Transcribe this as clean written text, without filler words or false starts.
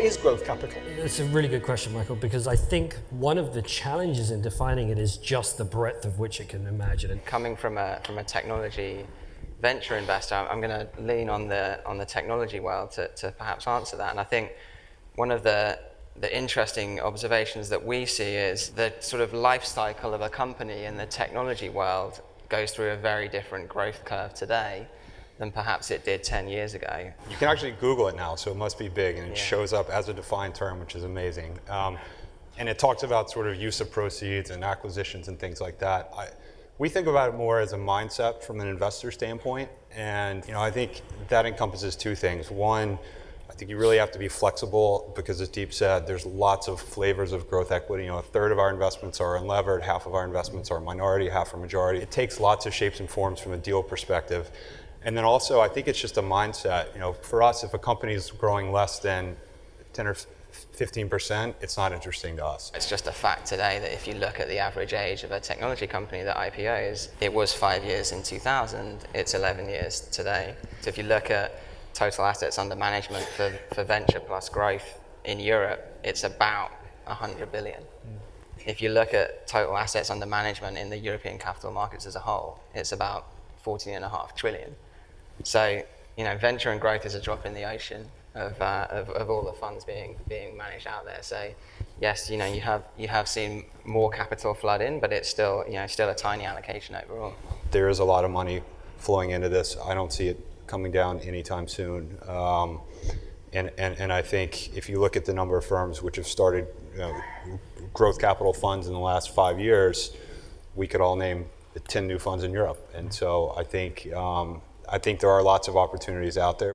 is growth capital? It's a really good question, Michael, because I think one of the challenges in defining it is just the breadth of which it can imagine. And coming from a technology venture investor, I'm going to lean on the technology world to perhaps answer that. And I think one of the interesting observations that we see is the sort of life cycle of a company in the technology world goes through a very different growth curve today than perhaps it did 10 years ago. You can actually Google it now, so it must be big, and it shows up as a defined term, which is amazing. And it talks about sort of use of proceeds and acquisitions and things like that. We think about it more as a mindset from an investor standpoint, and I think that encompasses two things. One, I think you really have to be flexible because, as Deep said, there's lots of flavors of growth equity. A third of our investments are unlevered, half of our investments are minority, half are majority. It takes lots of shapes and forms from a deal perspective. And then also, I think it's just a mindset. For us, if a company is growing less than 10 or 15%, it's not interesting to us. It's just a fact today that if you look at the average age of a technology company that IPOs, it was 5 years in 2000, it's 11 years today. So if you look at total assets under management for venture plus growth in Europe, it's about 100 billion. If you look at total assets under management in the European capital markets as a whole, it's about 14.5 trillion. So, venture and growth is a drop in the ocean of all the funds being managed out there. So, yes, you have seen more capital flood in, but it's still a tiny allocation overall. There is a lot of money flowing into this. I don't see it coming down anytime soon. And I think if you look at the number of firms which have started growth capital funds in the last 5 years, we could all name the 10 new funds in Europe. And so I think there are lots of opportunities out there.